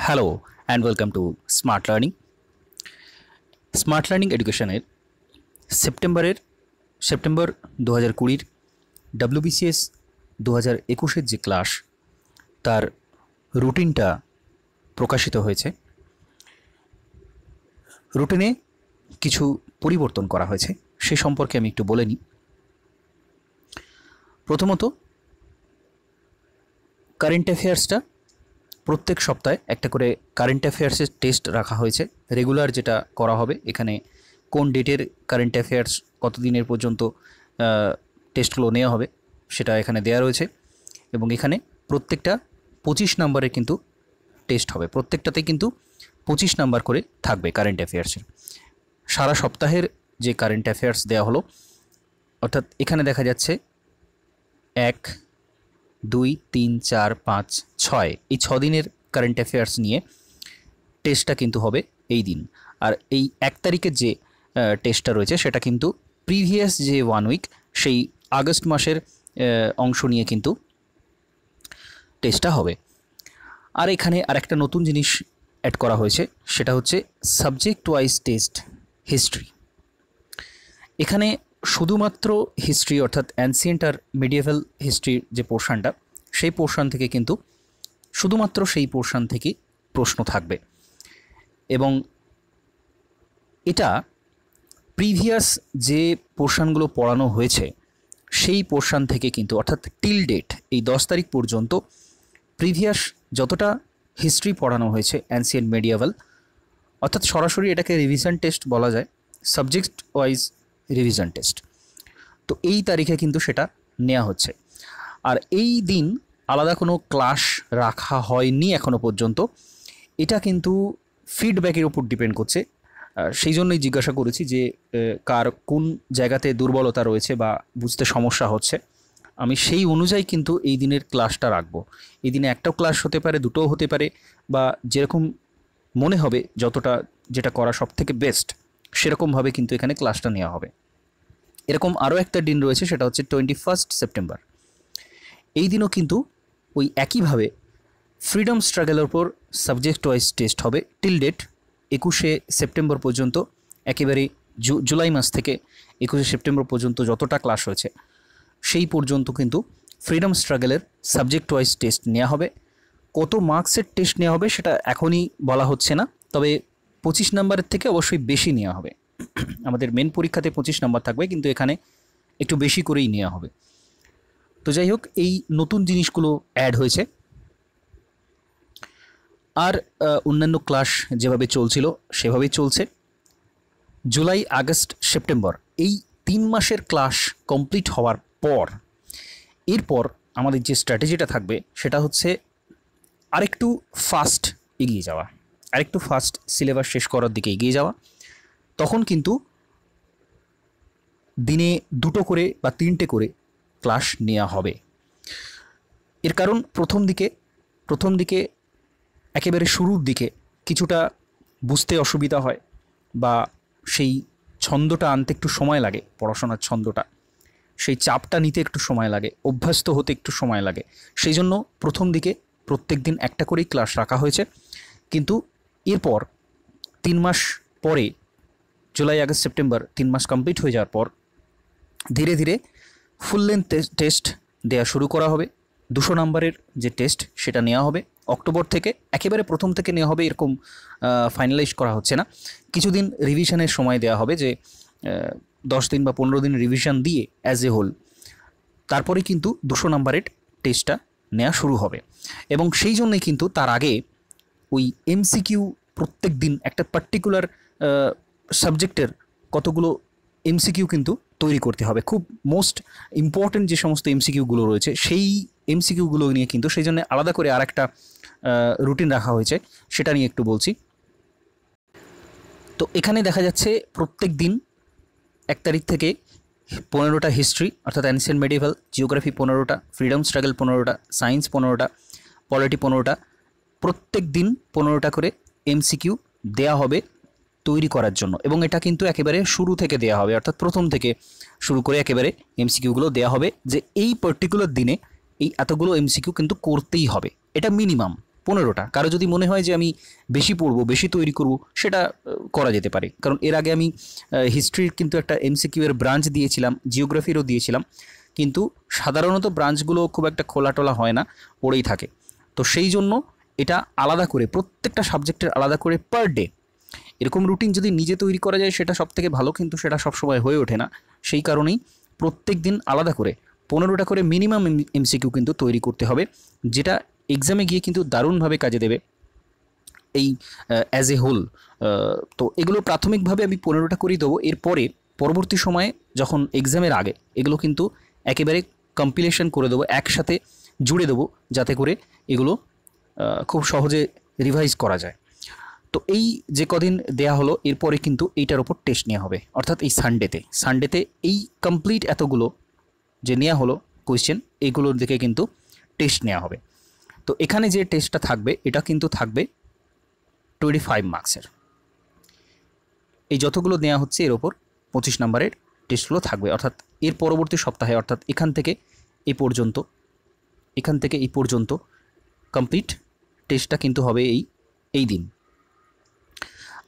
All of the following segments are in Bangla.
Hello and welcome to smart learning. Smart learning এডুকেশনের সেপ্টেম্বর 2020 WBCS 2021 যে ক্লাস তার রুটিনটা প্রকাশিত হয়েছে। রুটিনে কিছু পরিবর্তন করা হয়েছে, সে সম্পর্কে আমি একটু বলে নিই। প্রথমত, কারেন্ট অ্যাফেয়ার্সটা প্রত্যেক সপ্তাহে একটা করে কারেন্ট অ্যাফেয়ার্সের টেস্ট রাখা হয়েছে। রেগুলার যেটা করা হবে, এখানে কোন ডেটের কারেন্ট অ্যাফেয়ার্স কতদিনের পর্যন্ত টেস্টগুলো নেওয়া হবে সেটা এখানে দেওয়া রয়েছে। এবং এখানে প্রত্যেকটা 25 নম্বরের কিন্তু টেস্ট হবে, প্রত্যেকটাতেই কিন্তু 25 নাম্বার করে থাকবে কারেন্ট অ্যাফেয়ার্সের। সারা সপ্তাহের যে কারেন্ট অ্যাফেয়ার্স দেওয়া হলো, অর্থাৎ এখানে দেখা যাচ্ছে 1, 2, 3, 4, 5, 6 এই 6 দিনের কারেন্ট অ্যাফেয়ার্স নিয়ে টেস্টটা কিন্তু হবে এই দিন। আর এই 1 তারিখের যে টেস্টটা রয়েছে সেটা কিন্তু প্রিভিয়াস যে 1 উইক সেই আগস্ট মাসের অংশ নিয়ে কিন্তু টেস্টটা হবে। আর এখানে আরেকটা নতুন জিনিস অ্যাড করা হয়েছে, সেটা হচ্ছে সাবজেক্ট ওয়াইজ টেস্ট হিস্ট্রি। এখানে শুধুমাত্র হিস্ট্রি অর্থাৎ অ্যানসিয়েন্ট আর মিডিয়েভাল হিস্ট্রির যে পোর্শনটা, সেই পোর্শন থেকে কিন্তু শুধুমাত্র সেই পোর্শন থেকে প্রশ্ন থাকবে। এবং এটা প্রিভিয়াস যে পোর্শনগুলো পড়ানো হয়েছে সেই পোর্শন থেকে কিন্তু, অর্থাৎ টিল ডেট এই 10 তারিখ পর্যন্ত প্রিভিয়াস যতটা হিস্ট্রি পড়ানো হয়েছে অ্যানসিয়েন্ট মিডিয়েভাল, অর্থাৎ সরাসরি এটাকে রিভিশন টেস্ট বলা যায়, সাবজেক্ট ওয়াইজ রিভিশন টেস্ট। তো এই তারিখে কিন্তু সেটা নেওয়া হচ্ছে। আর এই দিন আলাদা কোনো ক্লাস রাখা হয়নি এখনও পর্যন্ত। এটা কিন্তু ফিডব্যাকের উপর ডিপেন্ড করছে। সেই জন্যই জিজ্ঞাসা করেছি যে কার কোন জায়গাতে দুর্বলতা রয়েছে বা বুঝতে সমস্যা হচ্ছে, আমি সেই অনুযায়ী কিন্তু এই দিনের ক্লাসটা রাখবো। এই দিনে একটাও ক্লাস হতে পারে, দুটোও হতে পারে, বা যেরকম মনে হবে যেটা করা সব থেকে বেস্ট সেরকমভাবে কিন্তু এখানে ক্লাসটা নেওয়া হবে। এরকম আরও একটা দিন রয়েছে, সেটা হচ্ছে 21 সেপ্টেম্বর। এই দিনও কিন্তু ওই একইভাবে ফ্রিডম স্ট্রাগলের ওপর সাবজেক্ট ওয়াইজ টেস্ট হবে টিল ডেট 21 সেপ্টেম্বর পর্যন্ত। একেবারে জুলাই মাস থেকে 21 সেপ্টেম্বর পর্যন্ত যতটা ক্লাস হয়েছে সেই পর্যন্ত কিন্তু ফ্রিডম স্ট্রাগলের সাবজেক্ট ওয়াইজ টেস্ট নেওয়া হবে। কত মার্কসের টেস্ট নেওয়া হবে সেটা এখনই বলা হচ্ছে না, তবে 25 নম্বরের থেকে অবশ্যই বেশি নেওয়া হবে। আমাদের মেন পরীক্ষাতে 25 নম্বর থাকবে, কিন্তু এখানে একটু বেশি করেই নেওয়া হবে। তো যাই হোক, এই নতুন জিনিসগুলো অ্যাড হয়েছে। আর অন্যান্য ক্লাস যেভাবে চলছিল সেভাবেই চলছে। জুলাই, আগস্ট, সেপ্টেম্বর এই 3 মাসের ক্লাস কমপ্লিট হওয়ার পর এরপর আমাদের যে স্ট্র্যাটেজিটা থাকবে সেটা হচ্ছে আরেকটু ফাস্ট এগিয়ে যাওয়া, আরেকটু ফাস্ট সিলেবাস শেষ করার দিকে এগিয়ে যাওয়া। তখন কিন্তু দিনে 2টো করে বা 3টে করে ক্লাস নেওয়া হবে। এর কারণ প্রথম দিকে একেবারে শুরুর দিকে কিছুটা বুঝতে অসুবিধা হয়, বা সেই ছন্দটা আনতে একটু সময় লাগে, পড়াশোনার ছন্দটা, সেই চাপটা নিতে একটু সময় লাগে, অভ্যস্ত হতে একটু সময় লাগে। সেই জন্য প্রথম দিকে প্রত্যেক দিন একটা করেই ক্লাস রাখা হয়েছে। কিন্তু এরপর 3 মাস পরে, জুলাই, আগস্ট, সেপ্টেম্বর 3 মাস কমপ্লিট হয়ে যাওয়ার পর ধীরে ধীরে ফুল লেন্থ টেস্ট দেওয়া শুরু করা হবে। 200 নম্বরের যে টেস্ট সেটা নেওয়া হবে অক্টোবর থেকে, একেবারে প্রথম থেকে নেওয়া হবে এরকম ফাইনালাইজ করা হচ্ছে না। কিছুদিন রিভিশনের সময় দেওয়া হবে, যে 10 দিন বা 15 দিন রিভিশন দিয়ে অ্যাজ এ হোল তারপরে কিন্তু 200 নম্বরের টেস্টটা নেওয়া শুরু হবে। এবং সেই জন্যই কিন্তু তার আগে ওই এমসিকিউ প্রত্যেক দিন একটা পার্টিকুলার সাবজেক্টের কতগুলো এমসিকিউ কিন্তু তৈরি করতে হবে। খুব মোস্ট ইম্পর্টেন্ট যে সমস্ত এমসিকিউগুলো রয়েছে সেই এমসিকিউগুলো নিয়ে কিন্তু সেই জন্য আলাদা করে আরেকটা রুটিন রাখা হয়েছে, সেটা নিয়ে একটু বলছি। তো এখানে দেখা যাচ্ছে প্রত্যেক দিন 1 তারিখ থেকে 15টা হিস্ট্রি অর্থাৎ অ্যানসিয়েন্ট মিডিয়েভাল, জিওগ্রাফি 15টা, ফ্রিডম স্ট্রাগল 15টা, সায়েন্স 15টা, পলিটি 15টা, প্রত্যেক দিন 15টা করে এমসিকিউ দেয়া হবে তৈরি করার জন্য। এবং এটা কিন্তু একেবারে শুরু থেকে দেওয়া হবে, অর্থাৎ প্রথম থেকে শুরু করে একেবারে এমসিকিউগুলো দেওয়া হবে, যে এই পার্টিকুলার দিনে এই এতগুলো এমসিকিউ কিন্তু করতেই হবে, এটা মিনিমাম। 15টা। কারো যদি মনে হয় যে আমি বেশি পড়বো, বেশি তৈরি করব, সেটা করা যেতে পারে। কারণ এর আগে আমি হিস্ট্রির কিন্তু একটা এমসিকিউ এর ব্রাঞ্চ দিয়েছিলাম, জিওগ্রাফিরও দিয়েছিলাম, কিন্তু সাধারণত ব্রাঞ্চগুলো খুব একটা খোলাটোলা হয় না, পড়েই থাকে। তো সেই জন্য এটা আলাদা করে, প্রত্যেকটা সাবজেক্টের আলাদা করে পার ডে এরকম রুটিন যদি নিজে তৈরি করা যায় সেটা সবথেকে ভালো, কিন্তু সেটা সবসময় হয়ে ওঠে না। সেই কারণেই প্রত্যেক দিন আলাদা করে 15টা করে মিনিমাম এমসিকিউ কিন্তু তৈরি করতে হবে, যেটা এক্সামে গিয়ে কিন্তু দারুণভাবে কাজে দেবে এই অ্যাজ এ হোল। তো এগুলো প্রাথমিকভাবে আমি 15টা করেই দেবো। এরপরে পরবর্তী সময়ে যখন এক্সামের আগে এগুলো কিন্তু একেবারে কম্পিলেশন করে দেবো, একসাথে জুড়ে দেবো, যাতে করে এগুলো খুব সহজে রিভাইজ করা যায়। তো এই যে কদিন দেয়া হলো, এরপরে কিন্তু এইটার ওপর টেস্ট নেওয়া হবে, অর্থাৎ এই সানডেতে এই কমপ্লিট এতগুলো যে নেওয়া হলো কোয়েশ্চেন, এইগুলোর দিকে কিন্তু টেস্ট নেওয়া হবে। তো এখানে যে টেস্টটা থাকবে এটা কিন্তু থাকবে 25 মার্কসের। এই যতগুলো নেওয়া হচ্ছে এর ওপর 25 নম্বরের টেস্টগুলো থাকবে, অর্থাৎ এর পরবর্তী সপ্তাহে, অর্থাৎ এখান থেকে এই পর্যন্ত কমপ্লিট টেস্টটা কিন্তু হবে এই দিন।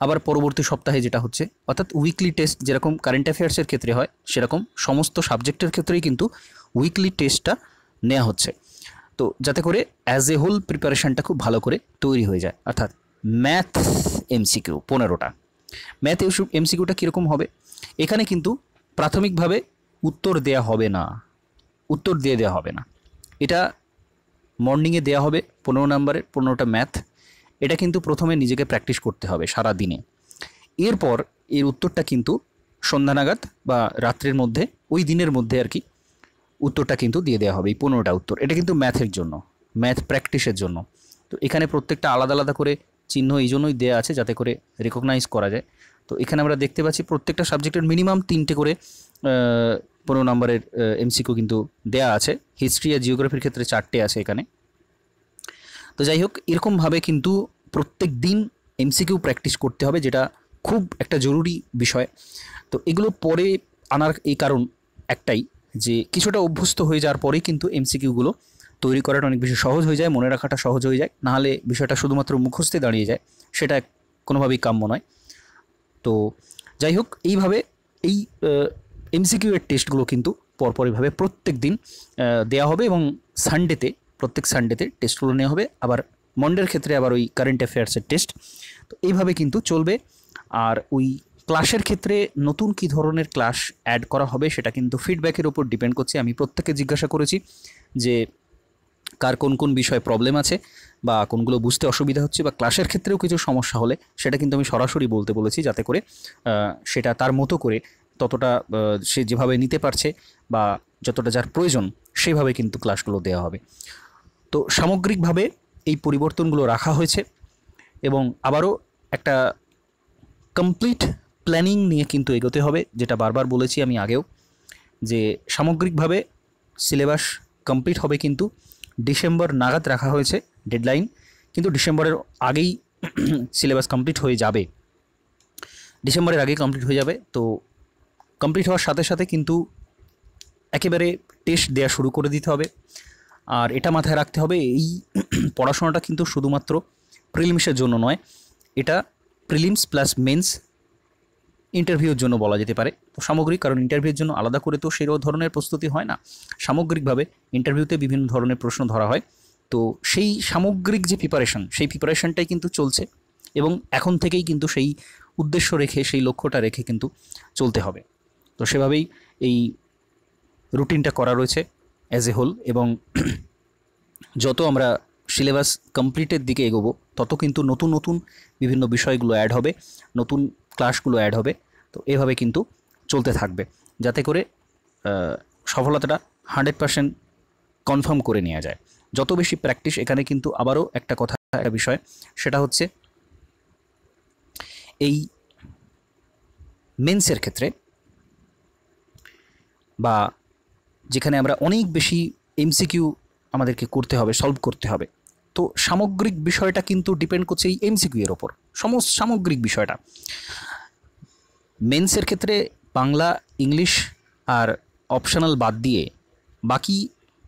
আবার পরবর্তী সপ্তাহে যেটা হচ্ছে, অর্থাৎ উইকলি টেস্ট যেরকম কারেন্ট অ্যাফেয়ার্সের ক্ষেত্রে হয়, সেরকম সমস্ত সাবজেক্টের ক্ষেত্রেই কিন্তু উইকলি টেস্টটা নেওয়া হচ্ছে। তো যাতে করে অ্যাজ এ হোল প্রিপারেশানটা খুব ভালো করে তৈরি হয়ে যায়। অর্থাৎ ম্যাথ এমসিকিউ 15টা। ম্যাথ এমসিকিউটা কীরকম হবে, এখানে কিন্তু প্রাথমিকভাবে উত্তর দিয়ে দেওয়া হবে না। এটা মর্নিংয়ে দেওয়া হবে 15 নম্বরের 15টা ম্যাথ। এটা কিন্তু প্রথমে নিজেকে প্র্যাকটিস করতে হবে সারা দিনে। এরপর এর উত্তরটা কিন্তু সন্ধ্যা নাগাদ বা রাত্রের মধ্যে, ওই দিনের মধ্যে আর কি, উত্তরটা কিন্তু দিয়ে দেওয়া হবে, এই 15টা উত্তর। এটা কিন্তু ম্যাথের জন্য, ম্যাথ প্র্যাকটিসের জন্য। তো এখানে প্রত্যেকটা আলাদা আলাদা করে চিহ্ন এই জন্যই দেওয়া আছে যাতে করে রেকগনাইজ করা যায়। তো এখানে আমরা দেখতে পাচ্ছি প্রত্যেকটা সাবজেক্টের মিনিমাম 3টে করে 15 নম্বরের এমসিকিউ কিন্তু দেওয়া আছে। হিস্ট্রি আর জিওগ্রাফির ক্ষেত্রে 4টে আছে এখানে। তো যাই হোক, এরকমভাবে কিন্তু প্রত্যেক দিন এমসিকিউ প্র্যাকটিস করতে হবে, যেটা খুব একটা জরুরি বিষয়। তো এগুলো পরে আনার এই কারণ একটাই, যে কিছুটা অভ্যস্ত হয়ে যাওয়ার পরেই কিন্তু এমসিকিউগুলো তৈরি করাটা অনেক বেশি সহজ হয়ে যায়, মনে রাখাটা সহজ হয়ে যায়। নাহলে বিষয়টা শুধুমাত্র মুখস্থে দাঁড়িয়ে যায়, সেটা কোনোভাবেই কাম্য নয়। তো যাই হোক, এইভাবে এই এমসিকিউ এর টেস্টগুলো কিন্তু পরপরইভাবে প্রত্যেক দিন দেওয়া হবে, এবং প্রত্যেক সানডেতে টেস্টগুলো নেওয়া হবে। আবার মন্ডের ক্ষেত্রে আবার ওই কারেন্ট অ্যাফেয়ার্সের টেস্ট। তো এইভাবে কিন্তু চলবে। আর ওই ক্লাসের ক্ষেত্রে নতুন কী ধরনের ক্লাস অ্যাড করা হবে সেটা কিন্তু ফিডব্যাকের উপর ডিপেন্ড করছে। আমি প্রত্যেককে জিজ্ঞাসা করেছি যে কার কোন কোন বিষয়ে প্রবলেম আছে, বা কোনগুলো বুঝতে অসুবিধা হচ্ছে, বা ক্লাসের ক্ষেত্রেও কিছু সমস্যা হলে সেটা কিন্তু আমি সরাসরি বলতে বলেছি, যাতে করে সেটা তার মতো করে ততটা সে যেভাবে নিতে পারছে বা যতটা যার প্রয়োজন সেভাবে কিন্তু ক্লাসগুলো দেওয়া হবে। তো সামগ্রিকভাবে এই পরিবর্তনগুলো রাখা হয়েছে, এবং আবারও একটা কমপ্লিট প্ল্যানিং নিয়ে কিন্তু এগোতে হবে, যেটা বারবার বলেছি আমি আগেও, যে সামগ্রিকভাবে সিলেবাস কমপ্লিট হবে কিন্তু ডিসেম্বর নাগাদ রাখা হয়েছে ডেডলাইন, কিন্তু ডিসেম্বরের আগেই সিলেবাস কমপ্লিট হয়ে যাবে, ডিসেম্বরের আগেই কমপ্লিট হয়ে যাবে। তো কমপ্লিট হওয়ার সাথে সাথে কিন্তু একেবারে টেস্ট দেওয়া শুরু করে দিতে হবে। আর এটা মাথায় রাখতে হবে, এই পড়াশোনাটা কিন্তু শুধুমাত্র প্রিলিমসের জন্য নয়, এটা প্রিলিমস প্লাস মেন্স ইন্টারভিউর জন্য বলা যেতে পারে। তো সামগ্রিক, কারণ ইন্টারভিউর জন্য আলাদা করে তো সেরকম ধরনের প্রস্তুতি হয় না, সামগ্রিকভাবে ইন্টারভিউতে বিভিন্ন ধরনের প্রশ্ন ধরা হয়। তো সেই সামগ্রিক যে প্রিপারেশন, সেই প্রিপারেশনটাই কিন্তু চলছে, এবং এখন থেকেই কিন্তু সেই উদ্দেশ্য রেখে, সেই লক্ষ্যটা রেখে কিন্তু চলতে হবে। তো সেভাবেই এই রুটিনটা করা রয়েছে অ্যাজ এ হোল, এবং যত আমরা সিলেবাস কমপ্লিটের দিকে এগোবো তত কিন্তু নতুন নতুন বিভিন্ন বিষয়গুলো অ্যাড হবে, নতুন ক্লাসগুলো অ্যাড হবে। তো এভাবে কিন্তু চলতে থাকবে, যাতে করে সফলতাটা 100% কনফার্ম করে নেওয়া যায়। যত বেশি প্র্যাকটিস, এখানে কিন্তু আবারও একটা বিষয়, সেটা হচ্ছে এই মেন্সের ক্ষেত্রে, বা যেখানে আমরা অনেক বেশি এমসিকিউ আমাদেরকে করতে হবে, সলভ করতে হবে। তো সামগ্রিক বিষয়টা কিন্তু ডিপেন্ড করছে এই এমসিকিউ এর ওপর, সামগ্রিক বিষয়টা। মেন্সের ক্ষেত্রে বাংলা, ইংলিশ আর অপশনাল বাদ দিয়ে বাকি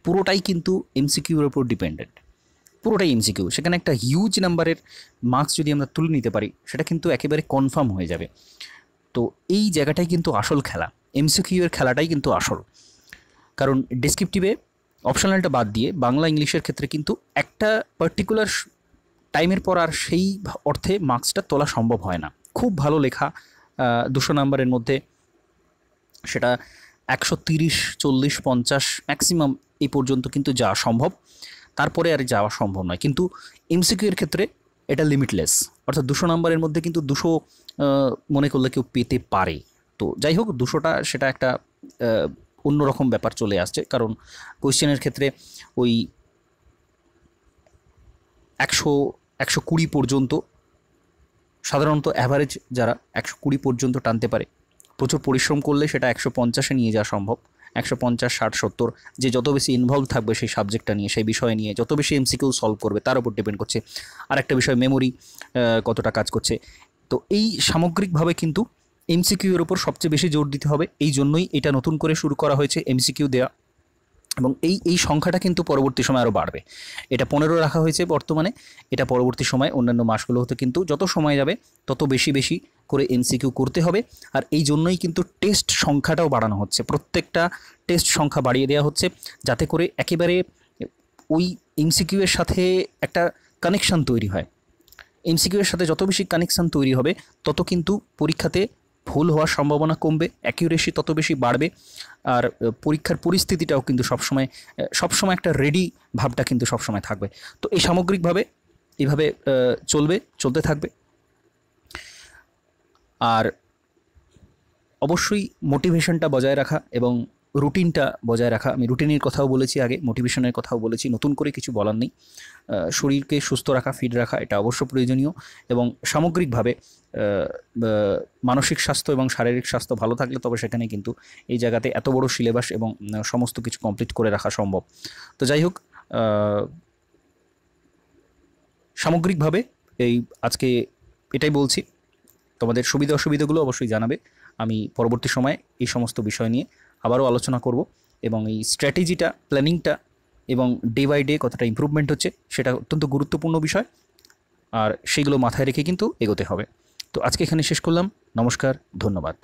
পুরোটাই কিন্তু এমসিকিউর ওপর ডিপেন্ডেন্ট, পুরোটাই এমসিকিউ। সেখানে একটা হিউজ নাম্বারের মার্কস যদি আমরা তুলে নিতে পারি সেটা কিন্তু একেবারে কনফার্ম হয়ে যাবে। তো এই জায়গাটাই কিন্তু আসল খেলা, এমসিকিউ এর খেলাটাই কিন্তু আসল। কারণ ডেসক্রিপটিভে অপশনালটা বাদ দিয়ে বাংলা ইংলিশের ক্ষেত্রে কিন্তু একটা পার্টিকুলার টাইমের পর আর সেই অর্থে মার্কসটা তোলা সম্ভব হয় না। খুব ভালো লেখা 200 নাম্বারের মধ্যে সেটা 130, 40, 50 ম্যাক্সিমাম এই পর্যন্ত কিন্তু যাওয়া সম্ভব, তারপরে আর যাওয়া সম্ভব নয়। কিন্তু এমসিকিউ এর ক্ষেত্রে এটা লিমিটলেস, অর্থাৎ 200 নাম্বারের মধ্যে কিন্তু 200 মনে করলে কেউ পেতে পারে। তো যাই হোক, 200টা সেটা একটা অন্যরকম ব্যাপার চলে আসছে, কারণ কোয়েশ্চেনের ক্ষেত্রে ওই 120 পর্যন্ত সাধারণত অ্যাভারেজ যারা 120 পর্যন্ত টানতে পারে, প্রচুর পরিশ্রম করলে সেটা 150-এ নিয়ে যাওয়া সম্ভব। 150, 60, 70, যে যত বেশি ইনভলভ থাকবে সেই সাবজেক্টটা নিয়ে, সেই বিষয় নিয়ে, যত বেশি এমসিকিউ সলভ করবে তার উপর ডিপেন্ড করছে। আর একটা বিষয় মেমোরি কতটা কাজ করছে। তো এই সামগ্রিকভাবে কিন্তু এমসিকিউ এর উপর সবচেয়ে বেশি জোর দিতে হবে। এই জন্যই এটা নতুন করে শুরু করা হয়েছে এমসিকিউ দেওয়া, এবং এই সংখ্যাটা কিন্তু পরবর্তী সময় আরও বাড়বে। এটা 15 রাখা হয়েছে বর্তমানে, এটা পরবর্তী সময় অন্যান্য মাসগুলোতে কিন্তু যত সময় যাবে তত বেশি বেশি করে এমসিকিউ করতে হবে। আর এই জন্যই কিন্তু টেস্ট সংখ্যাটাও বাড়ানো হচ্ছে, প্রত্যেকটা টেস্ট সংখ্যা বাড়িয়ে দেওয়া হচ্ছে, যাতে করে একেবারে ওই এমসিকিউ এর সাথে একটা কানেকশান তৈরি হয়। এমসিকিউ এর সাথে যত বেশি কানেকশান তৈরি হবে তত কিন্তু পরীক্ষাতে ভুল হওয়ার সম্ভাবনা কমবে, অ্যাকিউরেসি তত বেশি বাড়বে, আর পরীক্ষার পরিস্থিতিটাও কিন্তু সবসময় একটা রেডি ভাবটা কিন্তু সবসময় থাকবে। তো এই সামগ্রিকভাবে এইভাবে চলতে থাকবে। আর অবশ্যই মোটিভেশনটা বজায় রাখা এবং রুটিনটা বজায় রাখা। আমি রুটিনের কথাও বলেছি আগে, মোটিভেশনের কথাও বলেছি, নতুন করে কিছু বলার নেই। শরীরকে সুস্থ রাখা, ফিট রাখা এটা অবশ্য প্রয়োজনীয়, এবং সামগ্রিকভাবে মানসিক স্বাস্থ্য এবং শারীরিক স্বাস্থ্য ভালো থাকলে তবে সেখানে কিন্তু এই জায়গাতে এত বড় সিলেবাস এবং সমস্ত কিছু কমপ্লিট করে রাখা সম্ভব। তো যাই হোক, সামগ্রিকভাবে আজকে এটাই বলছি। তোমাদের সুবিধা অসুবিধাগুলো অবশ্যই জানাবে। আমি পরবর্তী সময়ে এই সমস্ত বিষয় নিয়ে আবারও আলোচনা করব, এবং এই স্ট্র্যাটেজিটা, প্ল্যানিংটা এবং ডে বাই ডে কতটা ইমপ্রুভমেন্ট হচ্ছে সেটা অত্যন্ত গুরুত্বপূর্ণ বিষয়, আর সেইগুলো মাথায় রেখে কিন্তু এগোতে হবে। তো আজকে এখানে শেষ করলাম। নমস্কার, ধন্যবাদ।